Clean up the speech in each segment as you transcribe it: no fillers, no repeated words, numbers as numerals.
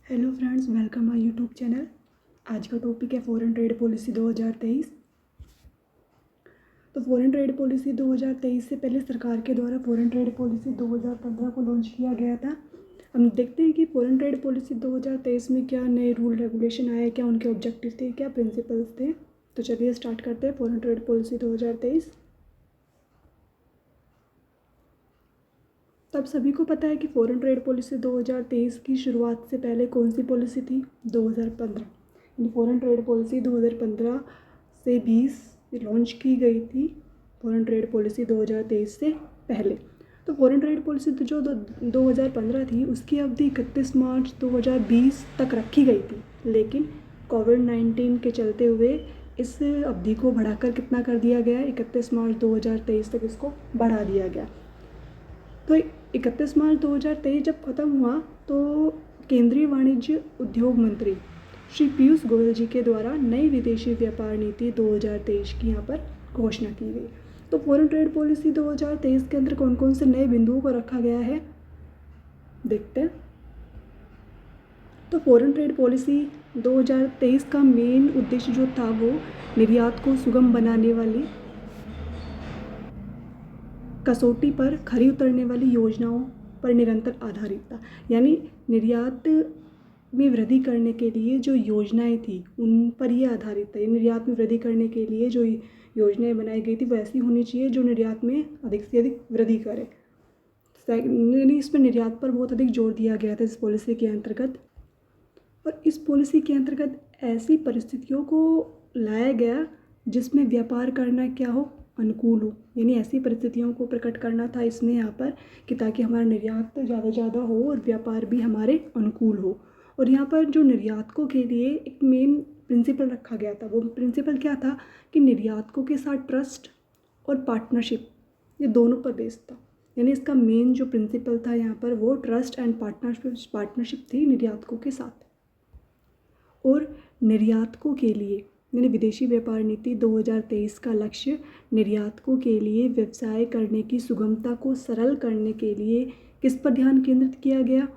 Hello friends, welcome my YouTube channel. आज का topic है फॉरेन ट्रेड पॉलिसी 2023। तो फॉरेन ट्रेड पॉलिसी 2023 से पहले सरकार के द्वारा फॉरेन ट्रेड पॉलिसी 2015 को लॉन्च किया गया था। हम देखते हैं कि फॉरेन ट्रेड पॉलिसी 2023 में क्या नए रूल रेगुलेशन आए, क्या उनके ऑब्जेक्टिव थे, क्या प्रिंसिपल्स थे। तो चलिए स्टार्ट करते हैं फॉरेन ट्रेड पॉलिसी 2023। तब सभी को पता है कि फॉरेन ट्रेड पॉलिसी 2023 की शुरुआत से पहले कौन सी पॉलिसी थी? 2015। यानी फॉरेन ट्रेड पॉलिसी 2015 से 20 लॉन्च की गई थी। फॉरेन ट्रेड पॉलिसी 2023 से पहले तो फॉरेन ट्रेड पॉलिसी जो 2015 थी उसकी अवधि 31 मार्च 2020 तक रखी गई थी, लेकिन कोविड-19 के चलते हुए इस अवधि को बढ़ाकर कितना कर दिया गया? 31 मार्च 2023 तक इसको बढ़ा दिया गया। तो 31 मार्च 2023 जब ख़त्म हुआ तो केंद्रीय वाणिज्य उद्योग मंत्री श्री पीयूष गोयल जी के द्वारा नई विदेशी व्यापार नीति 2023 की यहाँ पर घोषणा की गई। तो फॉरेन ट्रेड पॉलिसी 2023 के अंदर कौन कौन से नए बिंदुओं को रखा गया है, देखते हैं। तो फॉरेन ट्रेड पॉलिसी 2023 का मेन उद्देश्य जो था वो निर्यात को सुगम बनाने वाली, कसौटी पर खरी उतरने वाली योजनाओं पर निरंतर आधारित था। यानी निर्यात में वृद्धि करने के लिए जो योजनाएं थी उन पर ये आधारित था। निर्यात में वृद्धि करने के लिए जो योजनाएं बनाई गई थी वो ऐसी होनी चाहिए जो निर्यात में अधिक से अधिक वृद्धि करे। यानी इसमें निर्यात पर बहुत अधिक जोर दिया गया था इस पॉलिसी के अंतर्गत। और इस पॉलिसी के अंतर्गत ऐसी परिस्थितियों को लाया गया जिसमें व्यापार करना क्या हो, अनुकूल हो। यानी ऐसी परिस्थितियों को प्रकट करना था इसमें यहाँ पर कि ताकि हमारा निर्यात ज़्यादा हो और व्यापार भी हमारे अनुकूल हो। और यहाँ पर जो निर्यातकों के लिए एक मेन प्रिंसिपल रखा गया था, वो प्रिंसिपल क्या था कि निर्यातकों के साथ ट्रस्ट और पार्टनरशिप, ये दोनों पर बेस्ड था। यानी इसका मेन जो प्रिंसिपल था यहाँ पर वो ट्रस्ट एंड पार्टनरशिप थी निर्यातकों के साथ। और निर्यातकों के लिए यानी विदेशी व्यापार नीति 2023 का लक्ष्य निर्यातकों के लिए व्यवसाय करने की सुगमता को सरल करने के लिए किस पर ध्यान केंद्रित किया गया?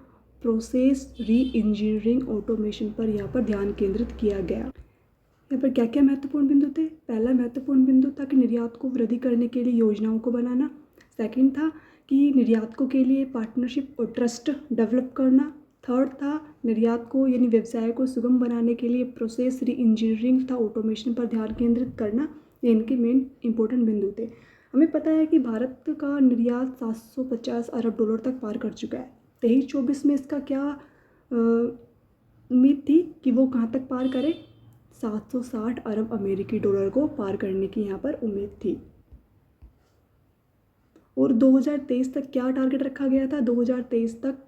प्रोसेस री इंजीनियरिंग ऑटोमेशन पर यहाँ पर ध्यान केंद्रित किया गया। यहाँ पर क्या क्या महत्वपूर्ण बिंदु थे? पहला महत्वपूर्ण बिंदु था कि निर्यात को वृद्धि करने के लिए योजनाओं को बनाना। सेकंड था कि निर्यातकों के लिए पार्टनरशिप और ट्रस्ट डेवलप करना। थर्ड था निर्यात को यानी व्यवसाय को सुगम बनाने के लिए प्रोसेस री इंजीनियरिंग था ऑटोमेशन पर ध्यान केंद्रित करना। ये इनके मेन इंपॉर्टेंट बिंदु थे। हमें पता है कि भारत का निर्यात 750 अरब डॉलर तक पार कर चुका है। 23-24 में इसका क्या उम्मीद थी कि वो कहाँ तक पार करे? 760 अरब अमेरिकी डॉलर को पार करने की यहाँ पर उम्मीद थी। और 2023 तक क्या टारगेट रखा गया था? 2023 तक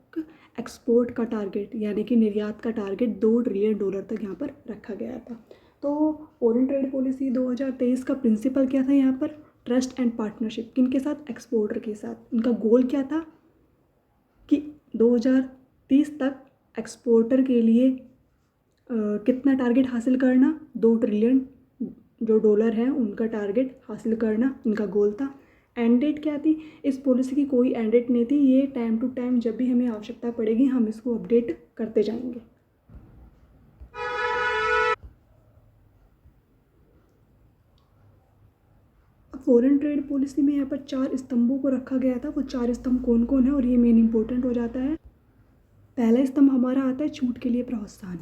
एक्सपोर्ट का टारगेट यानी कि निर्यात का टारगेट 2 ट्रिलियन डॉलर तक यहाँ पर रखा गया था। तो फॉरेन ट्रेड पॉलिसी 2023 का प्रिंसिपल क्या था यहाँ पर? Trust and partnership. किन के साथ? एक्सपोर्टर के साथ। उनका गोल क्या था कि 2030 तक एक्सपोर्टर के लिए कितना टारगेट हासिल करना? 2 ट्रिलियन जो डॉलर हैं उनका टारगेट हासिल करना इनका गोल था। एंड डेट क्या थी? इस पॉलिसी की कोई एंड डेट नहीं थी। ये टाइम टू टाइम जब भी हमें आवश्यकता पड़ेगी हम इसको अपडेट करते जाएंगे। अब फॉरेन ट्रेड पॉलिसी में यहाँ पर 4 स्तंभों को रखा गया था। वो 4 स्तंभ कौन कौन है और ये मेन इंपॉर्टेंट हो जाता है। पहला स्तंभ हमारा आता है छूट के लिए प्रोत्साहन।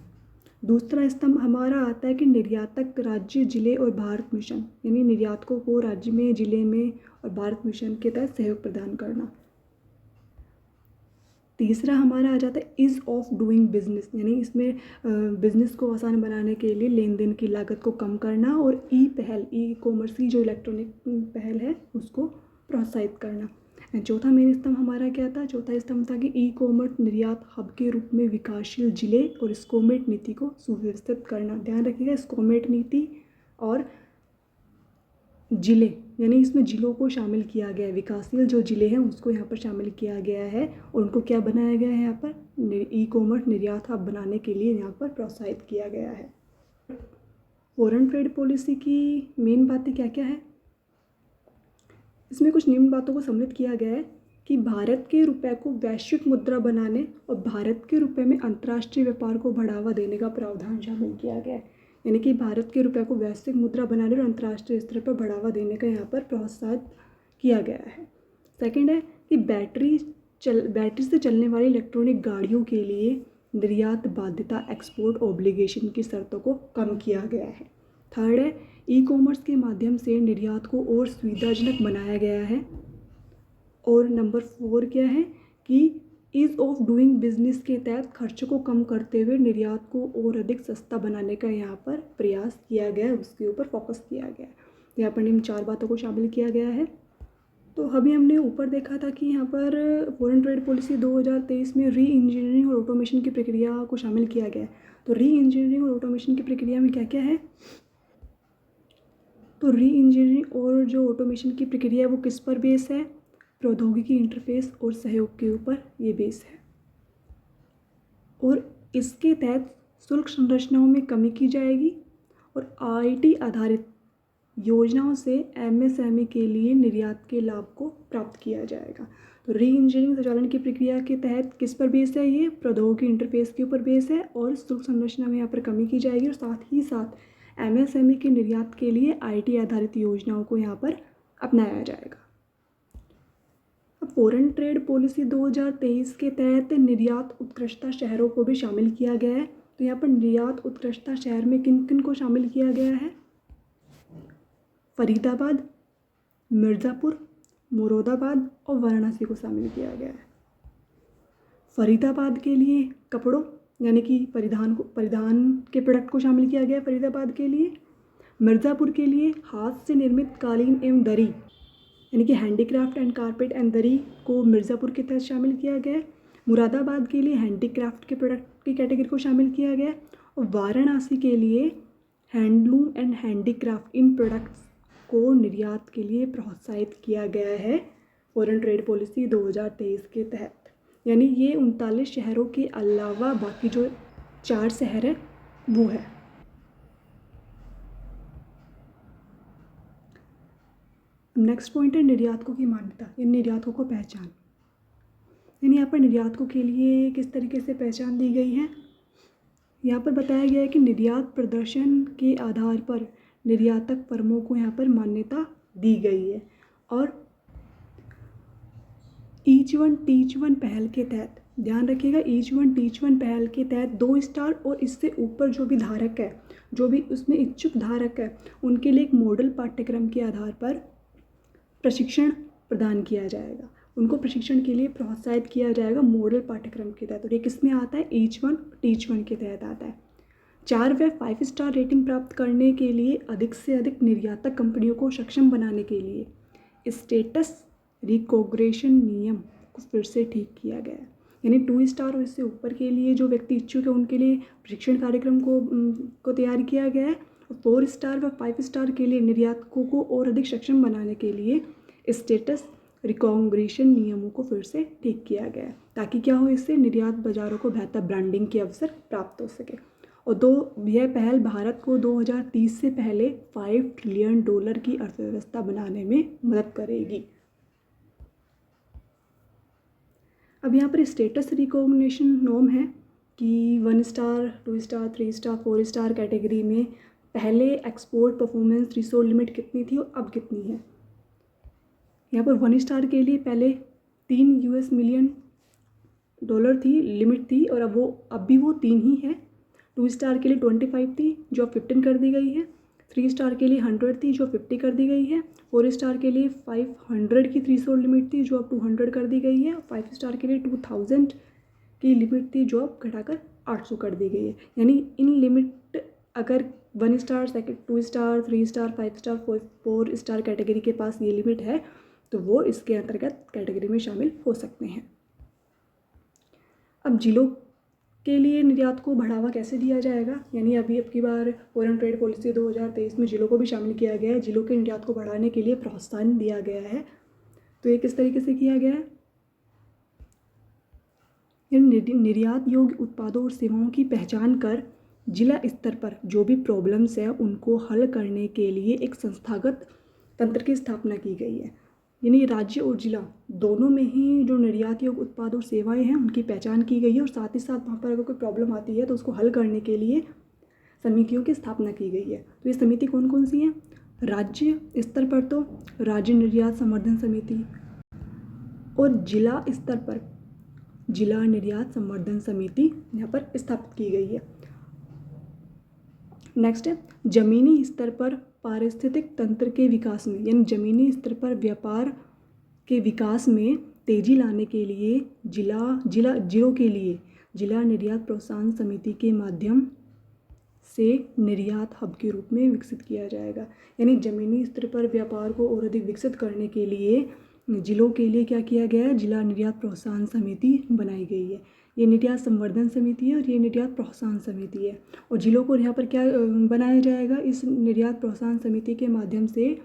दूसरा स्तंभ हमारा आता है कि निर्यातक राज्य, जिले और भारत मिशन यानी निर्यातकों को राज्य में, जिले में और भारत मिशन के तहत सहयोग प्रदान करना। तीसरा हमारा आ जाता है ईज़ ऑफ डूइंग बिजनेस यानी इसमें बिजनेस को आसान बनाने के लिए लेन देन की लागत को कम करना और ई कॉमर्स की जो इलेक्ट्रॉनिक पहल है उसको प्रोत्साहित करना। चौथा मेन स्तंभ हमारा क्या था? चौथा स्तंभ था कि ई कॉमर्स निर्यात हब के रूप में विकासशील जिले और स्कोमेट नीति को सुव्यवस्थित करना। ध्यान रखिएगा, स्कोमेट नीति और जिले यानी इसमें जिलों को शामिल किया गया है। विकासशील जो जिले हैं उसको यहाँ पर शामिल किया गया है और उनको क्या बनाया गया है? यहाँ पर ई कॉमर्स निर्यात हब बनाने के लिए यहाँ पर प्रोत्साहित किया गया है। फॉरेन ट्रेड पॉलिसी की मेन बातें क्या क्या है? इसमें कुछ निम्न बातों को सम्मिलित किया गया है कि भारत के रुपए को वैश्विक मुद्रा बनाने और भारत के रुपए में अंतर्राष्ट्रीय व्यापार को बढ़ावा देने का प्रावधान शामिल किया गया है। यानी कि भारत के रुपए को वैश्विक मुद्रा बनाने और अंतर्राष्ट्रीय स्तर पर बढ़ावा देने का यहाँ पर प्रोत्साहित किया गया है। सेकंड है कि बैटरी से चलने वाली इलेक्ट्रॉनिक गाड़ियों के लिए निर्यात बाध्यता एक्सपोर्ट ऑब्लिगेशन की शर्तों को कम किया गया है। थर्ड है ई कॉमर्स के माध्यम से निर्यात को और सुविधाजनक बनाया गया है। और नंबर 4 क्या है कि ईज़ ऑफ डूइंग बिजनेस के तहत खर्च को कम करते हुए निर्यात को और अधिक सस्ता बनाने का यहाँ पर प्रयास किया गया है, उसके ऊपर फोकस किया गया है। तो यहाँ पर इन 4 बातों को शामिल किया गया है। तो अभी हमने ऊपर देखा था कि यहाँ पर फॉरेन ट्रेड पॉलिसी 2023 में री इंजीनियरिंग और ऑटोमेशन की प्रक्रिया को शामिल किया गया है। तो री इंजीनियरिंग और ऑटोमेशन की प्रक्रिया में क्या क्या है? तो री इंजीनियरिंग और जो ऑटोमेशन की प्रक्रिया है वो किस पर बेस है? प्रौद्योगिकी इंटरफेस और सहयोग के ऊपर ये बेस है। और इसके तहत शुल्क संरचनाओं में कमी की जाएगी और आईटी आधारित योजनाओं से एमएसएमई के लिए निर्यात के लाभ को प्राप्त किया जाएगा। तो री इंजीनियरिंग संचालन की प्रक्रिया के तहत किस पर बेस है? ये प्रौद्योगिकी इंटरफेस के ऊपर बेस है और शुल्क संरचना में यहाँ पर कमी की जाएगी और साथ ही साथ एमएसएमई के निर्यात के लिए आईटी आधारित योजनाओं को यहाँ पर अपनाया जाएगा। अब फॉरेन ट्रेड पॉलिसी 2023 के तहत निर्यात उत्कृष्टता शहरों को भी शामिल किया गया है। तो यहाँ पर निर्यात उत्कृष्टता शहर में किन किन को शामिल किया गया है? फरीदाबाद, मिर्ज़ापुर, मुरादाबाद और वाराणसी को शामिल किया गया है। फरीदाबाद के लिए कपड़ों यानी कि परिधान के प्रोडक्ट को शामिल किया गया है फरीदाबाद के लिए। मिर्ज़ापुर के लिए हाथ से निर्मित कालीन एवं दरी यानी कि हैंडीक्राफ्ट एंड कारपेट एंड दरी को मिर्ज़ापुर के तहत शामिल किया गया है। मुरादाबाद के लिए हैंडीक्राफ्ट के प्रोडक्ट की कैटेगरी को शामिल किया गया है। और वाराणसी के लिए handloom and handicraft in products को निर्यात के लिए प्रोत्साहित किया गया है फॉरेन ट्रेड पॉलिसी 2023 के तहत। यानी ये 39 शहरों के अलावा बाकी जो 4 शहर हैं वो है। नेक्स्ट पॉइंट है निर्यातकों की मान्यता या निर्यातकों को पहचान। यानी यहाँ पर निर्यातकों के लिए किस तरीके से पहचान दी गई है? यहाँ पर बताया गया है कि निर्यात प्रदर्शन के आधार पर निर्यातक फर्मों को यहाँ पर मान्यता दी गई है। और ईच वन टीच वन पहल के तहत ध्यान रखिएगा, ईच वन टीच वन पहल के तहत 2 स्टार और इससे ऊपर जो भी धारक है, जो भी उसमें इच्छुक धारक है, उनके लिए एक मॉडल पाठ्यक्रम के आधार पर प्रशिक्षण प्रदान किया जाएगा। उनको प्रशिक्षण के लिए प्रोत्साहित किया जाएगा मॉडल पाठ्यक्रम के तहत। और ये किस में आता है? ईच वन टीच वन के तहत आता है। 4 व 5 स्टार रेटिंग प्राप्त करने के लिए अधिक से अधिक निर्यातक कंपनियों को सक्षम बनाने के लिए स्टेटस रिकॉग्निशन नियम को फिर से ठीक किया गया है। यानी 2 स्टार और इससे ऊपर के लिए जो व्यक्ति इच्छुक है उनके लिए प्रशिक्षण कार्यक्रम को तैयार किया गया है। 4 स्टार व 5 स्टार के लिए निर्यातकों को और अधिक सक्षम बनाने के लिए स्टेटस रिकॉग्निशन नियमों को फिर से ठीक किया गया है, ताकि क्या हो, इससे निर्यात बाजारों को बेहतर ब्रांडिंग के अवसर प्राप्त हो सके। और यह पहल भारत को 2030 से पहले $5 ट्रिलियन की अर्थव्यवस्था बनाने में मदद करेगी। अब यहाँ पर स्टेटस रिकॉग्निशन नॉर्म है कि 1 star 2 star 3 star 4 star category में पहले एक्सपोर्ट परफॉर्मेंस थ्रेशोल्ड लिमिट कितनी थी और अब कितनी है। यहाँ पर 1 स्टार के लिए पहले $3 मिलियन थी लिमिट थी और अब भी वो 3 ही है। 2 स्टार के लिए 25 थी जो अब 15 कर दी गई है। 3 स्टार के लिए 100 थी जो 50 कर दी गई है। 4 स्टार के लिए 500 की थ्रेशोल्ड लिमिट थी जो अब 200 कर दी गई है। 5 स्टार के लिए 2000 की लिमिट थी जो अब घटाकर 800 कर दी गई है। यानी इन लिमिट अगर 1 star 2 star 3 star 5 star 4 star category के पास ये लिमिट है तो वो इसके अंतर्गत कैटेगरी में शामिल हो सकते हैं। अब जिलों के लिए निर्यात को बढ़ावा कैसे दिया जाएगा? यानी अब की बार फॉरेन ट्रेड पॉलिसी 2023 में जिलों को भी शामिल किया गया है। जिलों के निर्यात को बढ़ाने के लिए प्रोत्साहन दिया गया है। तो ये किस तरीके से किया गया है? निर्यात योग्य उत्पादों और सेवाओं की पहचान कर जिला स्तर पर जो भी प्रॉब्लम्स है उनको हल करने के लिए एक संस्थागत तंत्र की स्थापना की गई है। यानी राज्य और जिला दोनों में ही जो निर्यात योग्य उत्पाद और सेवाएं हैं उनकी पहचान की गई है, और साथ ही साथ वहाँ पर अगर कोई प्रॉब्लम आती है तो उसको हल करने के लिए समितियों की स्थापना की गई है। तो ये समिति कौन कौन सी है? राज्य स्तर पर तो राज्य निर्यात संवर्धन समिति, और जिला स्तर पर जिला निर्यात संवर्धन समिति यहाँ पर स्थापित की गई है। नेक्स्ट है जमीनी स्तर पर पारिस्थितिक तंत्र के विकास में, यानी जमीनी स्तर पर व्यापार के विकास में तेजी लाने के लिए जिलों के लिए जिला निर्यात प्रोत्साहन समिति के माध्यम से निर्यात हब के रूप में विकसित किया जाएगा। यानी जमीनी स्तर पर व्यापार को और अधिक विकसित करने के लिए जिलों के लिए क्या किया गया है? जिला निर्यात प्रोत्साहन समिति बनाई गई है। ये निर्यात संवर्धन समिति है और ये निर्यात प्रोत्साहन समिति है। और जिलों को यहाँ पर क्या बनाया जाएगा? इस निर्यात प्रोत्साहन समिति के माध्यम से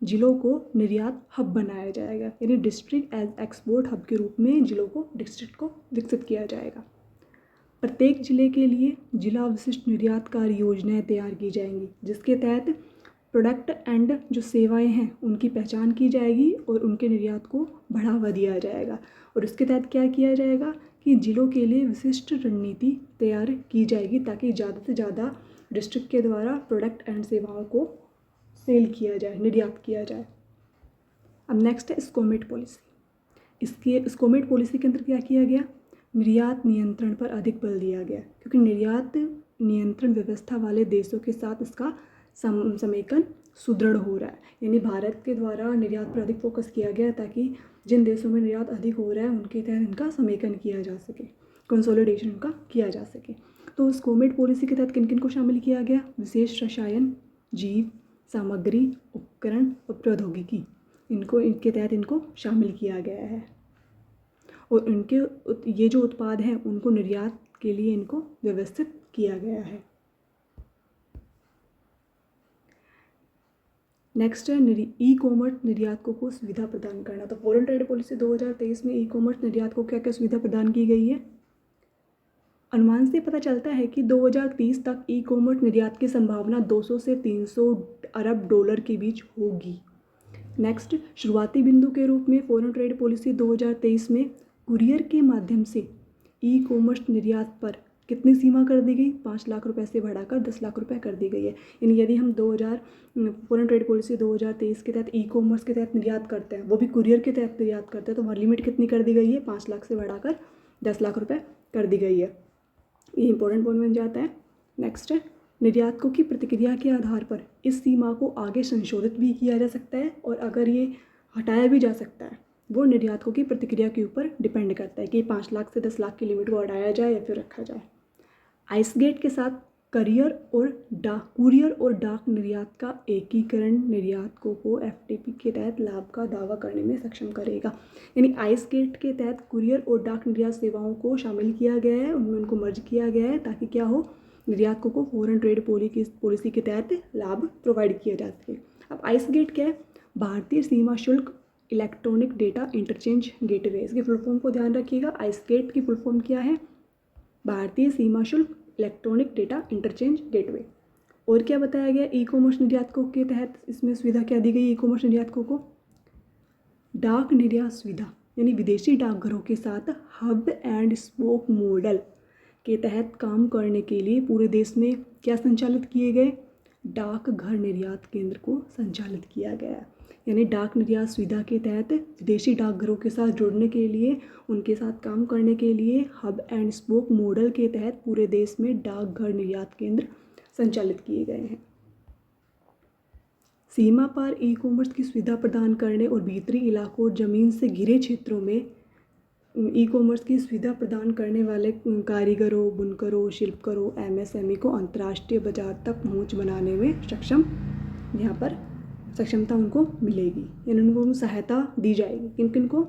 जिलों को निर्यात हब बनाया जाएगा, यानी डिस्ट्रिक्ट एज एक्सपोर्ट हब के रूप में डिस्ट्रिक्ट को विकसित किया जाएगा। प्रत्येक जिले के लिए जिला विशिष्ट निर्यात कार्य योजनाएं तैयार की जाएंगी, जिसके तहत प्रोडक्ट एंड जो सेवाएं हैं उनकी पहचान की जाएगी और उनके निर्यात को बढ़ावा दिया जाएगा। और इसके तहत क्या किया जाएगा कि जिलों के लिए विशिष्ट रणनीति तैयार की जाएगी, ताकि ज़्यादा से ज़्यादा डिस्ट्रिक्ट के द्वारा प्रोडक्ट एंड सेवाओं को सेल किया जाए, निर्यात किया जाए। अब नेक्स्ट है स्कोमेट पॉलिसी। इसके स्कोमेट पॉलिसी के अंदर क्या किया गया? निर्यात नियंत्रण पर अधिक बल दिया गया, क्योंकि निर्यात नियंत्रण व्यवस्था वाले देशों के साथ इसका समेकन सुदृढ़ हो रहा है। यानी भारत के द्वारा निर्यात पर अधिक फोकस किया गया, ताकि जिन देशों में निर्यात अधिक हो रहा है उनके तहत इनका समेकन किया जा सके, कंसोलिडेशन का किया जा सके। तो स्कोमेट पॉलिसी के तहत किन किन को शामिल किया गया? विशेष रसायन, जीव, सामग्री, उपकरण और प्रौद्योगिकी, इनके तहत इनको शामिल किया गया है। और इनके ये जो उत्पाद हैं उनको निर्यात के लिए इनको व्यवस्थित किया गया है। नेक्स्ट है ई कॉमर्स निर्यातकों को सुविधा प्रदान करना। तो फॉरेन ट्रेड पॉलिसी 2023 में ई कॉमर्स निर्यात को क्या क्या सुविधा प्रदान की गई है? अनुमान से पता चलता है कि 2030 तक ई कॉमर्स निर्यात की संभावना 200 से 300 अरब डॉलर के बीच होगी। नेक्स्ट, शुरुआती बिंदु के रूप में फॉरेन ट्रेड पॉलिसी 2023 में कुरियर के माध्यम से ई कॉमर्स निर्यात पर कितनी सीमा कर दी गई? 5 लाख रुपए से बढ़ाकर 10 लाख रुपए कर दी गई है। यानी यदि हम फॉरेन ट्रेड पॉलिसी 2023 के तहत ई कॉमर्स के तहत निर्यात करते हैं, वो भी कुरियर के तहत निर्यात करते हैं, तो हमारी लिमिट कितनी कर दी गई है? 5 लाख से बढ़ाकर 10 लाख रुपए कर दी गई है। ये इंपॉर्टेंट पॉइंट बन जाता है। नेक्स्ट है निर्यातकों की प्रतिक्रिया के आधार पर इस सीमा को आगे संशोधित भी किया जा सकता है, और अगर ये हटाया भी जा सकता है, वो निर्यातकों की प्रतिक्रिया के ऊपर डिपेंड करता है कि 5 लाख से 10 लाख की लिमिट को हटाया जाए या फिर रखा जाए। आइस गेट के साथ कुरियर और डाक निर्यात का एकीकरण निर्यातकों को एफटीपी के तहत लाभ का दावा करने में सक्षम करेगा। यानी आइस गेट के तहत कुरियर और डाक निर्यात सेवाओं को शामिल किया गया है, उनमें उनको मर्ज किया गया है, ताकि क्या हो, निर्यातकों को फॉरेन ट्रेड पॉलिसी के तहत लाभ प्रोवाइड किया जा सके। अब आइस गेट क्या है? भारतीय सीमा शुल्क इलेक्ट्रॉनिक डेटा इंटरचेंज गेटवे। इसकी फुल फॉर्म को ध्यान रखिएगा। आइस गेट की फुल फॉर्म क्या है? भारतीय सीमा शुल्क इलेक्ट्रॉनिक डेटा इंटरचेंज गेटवे। और क्या बताया गया ई कॉमर्स निर्यातकों के तहत? इसमें सुविधा क्या दी गई ई कॉमर्स निर्यातकों को? डाक निर्यात सुविधा, यानी विदेशी डाकघरों के साथ हब एंड स्पोक मॉडल के तहत काम करने के लिए पूरे देश में क्या संचालित किए गए? डाकघर निर्यात केंद्र को संचालित किया गया। यानी डाक निर्यात सुविधा के तहत विदेशी डाकघरों के साथ जुड़ने के लिए, उनके साथ काम करने के लिए हब एंड स्पोक मॉडल के तहत पूरे देश में डाकघर निर्यात केंद्र संचालित किए गए हैं। सीमा पार ई कॉमर्स की सुविधा प्रदान करने और भीतरी इलाकों और जमीन से घिरे क्षेत्रों में ई कॉमर्स की सुविधा प्रदान करने वाले कारीगरों, बुनकरों, शिल्पकारों, एमएसएमई को अंतर्राष्ट्रीय बाजार तक पहुंच बनाने में यहाँ पर सक्षमता उनको मिलेगी, यानी उनको सहायता दी जाएगी। किन किन को?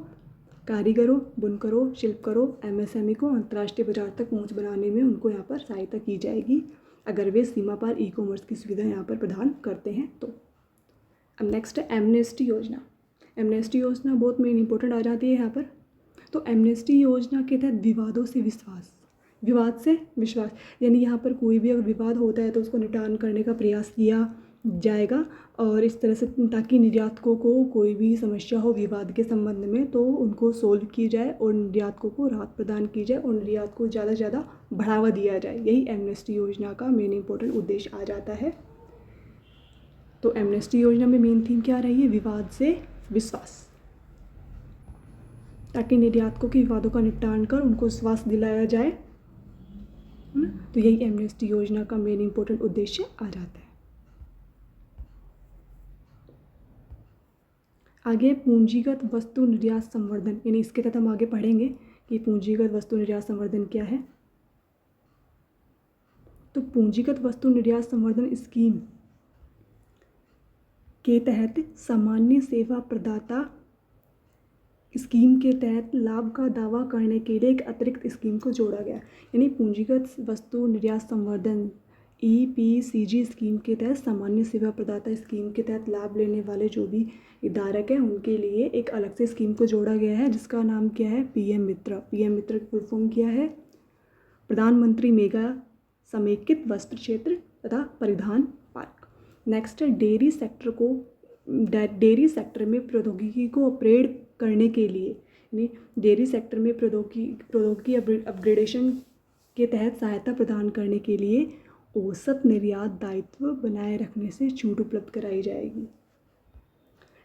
कारीगरों, बुनकरों, शिल्पकारों, एमएसएमई को अंतर्राष्ट्रीय बाजार तक पहुंच बनाने में उनको यहाँ पर सहायता की जाएगी, अगर वे सीमा पार ई कॉमर्स की सुविधा यहाँ पर प्रदान करते हैं तो। अब नेक्स्ट है एमनेस्टी योजना। एमनेस्टी योजना बहुत मेन इंपॉर्टेंट आ जाती है यहाँ पर। तो एमनेस्टी योजना के तहत विवाद से विश्वास, यानी यहाँ पर कोई भी अगर विवाद होता है तो उसको निपटान करने का प्रयास किया जाएगा और इस तरह से ताकि निर्यातकों को कोई भी समस्या हो विवाद के संबंध में तो उनको सोल्व की जाए और निर्यातकों को राहत प्रदान की जाए और निर्यात को ज़्यादा से ज़्यादा बढ़ावा दिया जाए। यही एमनेस्टी योजना का मेन इंपॉर्टेंट उद्देश्य आ जाता है। तो एमनेस्टी योजना में मेन थीम क्या रही है? विवाद से विश्वास, ताकि निर्यातकों के विवादों का निपटान कर उनको विश्वास दिलाया जाए, है ना। तो यही एमनेस्टी योजना का मेन इंपॉर्टेंट उद्देश्य आ जाता है। आगे पूंजीगत वस्तु निर्यात संवर्धन, यानी इसके तहत हम आगे पढ़ेंगे कि पूंजीगत वस्तु निर्यात संवर्धन क्या है। तो पूंजीगत वस्तु निर्यात संवर्धन स्कीम के तहत सामान्य सेवा प्रदाता स्कीम के तहत लाभ का दावा करने के लिए एक अतिरिक्त स्कीम को जोड़ा गया। यानी पूंजीगत वस्तु निर्यात संवर्धन EPCG स्कीम के तहत सामान्य सेवा प्रदाता स्कीम के तहत लाभ लेने वाले जो भी हितधारक हैं उनके लिए एक अलग से स्कीम को जोड़ा गया है, जिसका नाम क्या है? PM मित्र। PM मित्र की फुल फॉर्म क्या है? प्रधानमंत्री मेगा समेकित वस्त्र क्षेत्र तथा परिधान पार्क। नेक्स्ट है डेयरी सेक्टर में प्रौद्योगिकी को अपग्रेड करने के लिए, यानी डेयरी सेक्टर में प्रौद्योगिकी अपग्रेडेशन के तहत सहायता प्रदान करने के लिए औसत निर्यात दायित्व बनाए रखने से छूट उपलब्ध कराई जाएगी।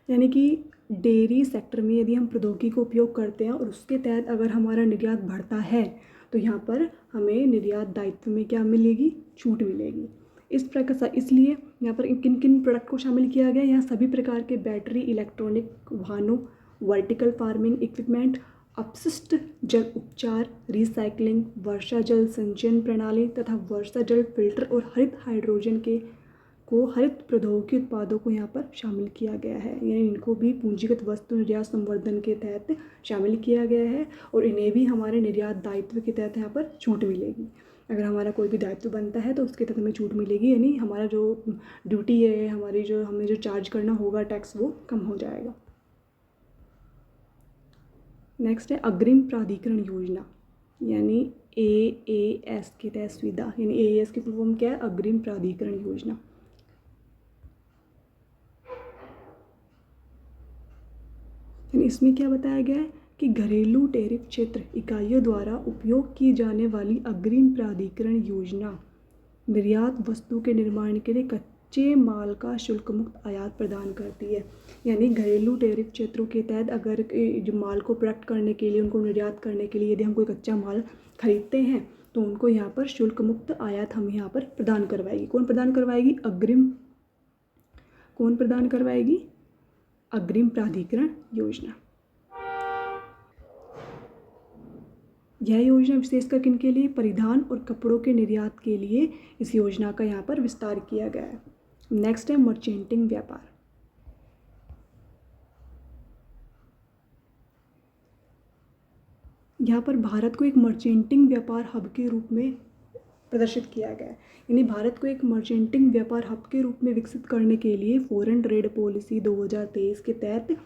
यानी कि डेयरी सेक्टर में यदि हम प्रौद्योगिकी को उपयोग करते हैं और उसके तहत अगर हमारा निर्यात बढ़ता है तो यहाँ पर हमें निर्यात दायित्व में क्या मिलेगी? छूट मिलेगी। इस प्रकार इसलिए यहाँ पर किन किन प्रोडक्ट को शामिल किया गया? यहाँ सभी प्रकार के बैटरी, इलेक्ट्रॉनिक वाहनों, वर्टिकल फार्मिंग इक्विपमेंट, अपशिष्ट जल उपचार, रिसाइकलिंग, वर्षा जल संचयन प्रणाली तथा वर्षा जल फिल्टर और हरित हाइड्रोजन हरित प्रौद्योगिकी उत्पादों को यहाँ पर शामिल किया गया है। यानी इनको भी पूंजीगत वस्तु निर्यात संवर्धन के तहत शामिल किया गया है और इन्हें भी हमारे निर्यात दायित्व के तहत यहाँ पर छूट मिलेगी। अगर हमारा कोई भी दायित्व बनता है तो उसके तहत हमें छूट मिलेगी, यानी हमारा जो ड्यूटी है, हमें जो चार्ज करना होगा टैक्स, वो कम हो जाएगा। नेक्स्ट है अग्रिम प्राधिकरण योजना, यानी AAS के तहत सुविधा, यानी AAS की फुल फॉर्म क्या है? अग्रिम प्राधिकरण योजना। यानी इसमें क्या बताया गया है कि घरेलू टैरिफ क्षेत्र इकाइयों द्वारा उपयोग की जाने वाली अग्रिम प्राधिकरण योजना निर्यात वस्तु के निर्माण के लिए कच्चे माल का शुल्क मुक्त आयात प्रदान करती है। यानी घरेलू टैरिफ क्षेत्रों के तहत अगर जो माल को प्रोडक्ट करने के लिए, उनको निर्यात करने के लिए यदि हम कोई कच्चा माल खरीदते हैं तो उनको यहाँ पर शुल्क मुक्त आयात हम यहाँ पर प्रदान करवाएगी। कौन प्रदान करवाएगी? कौन प्रदान करवाएगी? अग्रिम प्राधिकरण योजना। यह योजना विशेषकर किनके लिए? परिधान और कपड़ों के निर्यात के लिए इस योजना का यहाँ पर विस्तार किया गया है। नेक्स्ट है मर्चेंटिंग व्यापार। यहाँ पर भारत को एक मर्चेंटिंग व्यापार हब के रूप में प्रदर्शित किया गया है। यानी भारत को एक मर्चेंटिंग व्यापार हब के रूप में विकसित करने के लिए फॉरेन ट्रेड पॉलिसी 2023 के तहत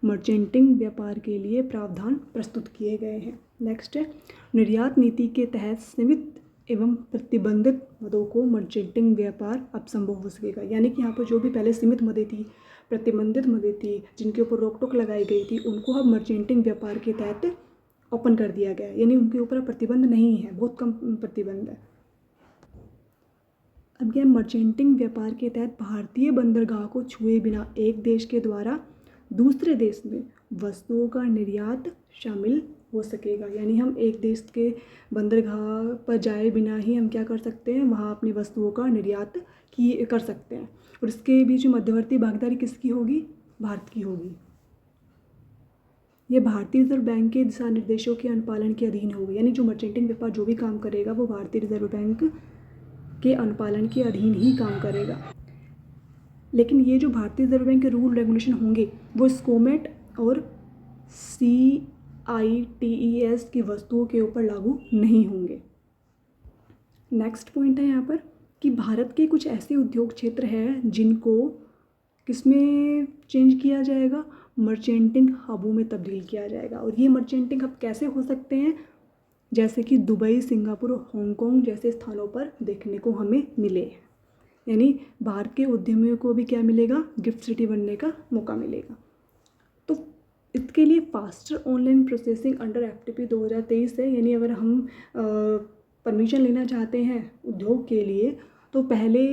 मर्चेंटिंग व्यापार के लिए प्रावधान प्रस्तुत किए गए हैं। नेक्स्ट है निर्यात नीति के तहत सीमित एवं प्रतिबंधित मदों को मर्चेंटिंग व्यापार अब संभव हो सकेगा। यानी कि यहाँ पर जो भी पहले सीमित मदें थी, प्रतिबंधित मदें थी, जिनके ऊपर रोक टोक लगाई गई थी, उनको अब मर्चेंटिंग व्यापार के तहत ओपन कर दिया गया है। यानी उनके ऊपर प्रतिबंध नहीं है, बहुत कम प्रतिबंध है। अब क्या, मर्चेंटिंग व्यापार के तहत भारतीय बंदरगाह को छुए बिना एक देश के द्वारा दूसरे देश में वस्तुओं का निर्यात शामिल हो सकेगा। यानी हम एक देश के बंदरगाह पर जाए बिना ही हम क्या कर सकते हैं? वहाँ अपनी वस्तुओं का निर्यात कर सकते हैं। और इसके बीच मध्यवर्ती भागीदारी किसकी होगी? भारत की होगी। ये भारतीय रिजर्व बैंक के दिशा निर्देशों के अनुपालन के अधीन होगी। यानी जो मर्चेंटिंग व्यापार जो भी काम करेगा वो भारतीय रिजर्व बैंक के अनुपालन के अधीन ही काम करेगा। लेकिन ये जो भारतीय रिजर्व बैंक के रूल रेगुलेशन होंगे वो स्कोमेट और CITES की वस्तुओं के ऊपर लागू नहीं होंगे। नेक्स्ट पॉइंट है यहाँ पर कि भारत के कुछ ऐसे उद्योग क्षेत्र हैं जिनको किसमें चेंज किया जाएगा? मर्चेंटिंग हबों में तब्दील किया जाएगा। और ये मर्चेंटिंग हब कैसे हो सकते हैं? जैसे कि दुबई, सिंगापुर, हांगकांग जैसे स्थानों पर देखने को हमें मिले। यानी बाहर के उद्यमियों को भी क्या मिलेगा, गिफ्ट सिटी बनने का मौका मिलेगा। तो इसके लिए faster online processing under FTP 2023 है। यानी अगर हम परमिशन लेना चाहते हैं उद्योग के लिए तो पहले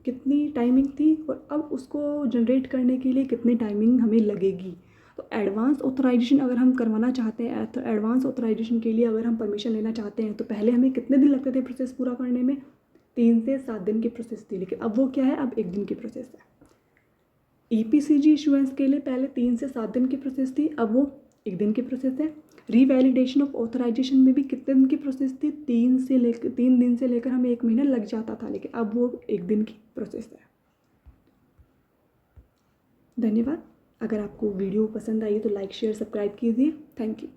कितनी टाइमिंग थी और अब उसको जनरेट करने के लिए कितनी टाइमिंग हमें लगेगी। तो एडवांस ऑथराइजेशन अगर हम करवाना चाहते हैं, तो एडवांस ऑथराइजेशन के लिए अगर हम परमिशन लेना चाहते हैं तो पहले हमें कितने दिन लगते थे प्रोसेस पूरा करने में, 3 से 7 दिन की प्रोसेस थी। लेकिन अब वो क्या है, अब 1 दिन की प्रोसेस है। EPCG इशुएंस के लिए पहले 3 से 7 दिन की प्रोसेस थी, अब वो 1 दिन की प्रोसेस है। रीवैलिडेशन ऑफ ऑथराइजेशन में भी कितने दिन की प्रोसेस थी, 3 दिन से लेकर हमें 1 महीना लग जाता था, लेकिन अब वो 1 दिन की प्रोसेस है। धन्यवाद। अगर आपको वीडियो पसंद आई तो लाइक शेयर सब्सक्राइब कीजिए। Thank you.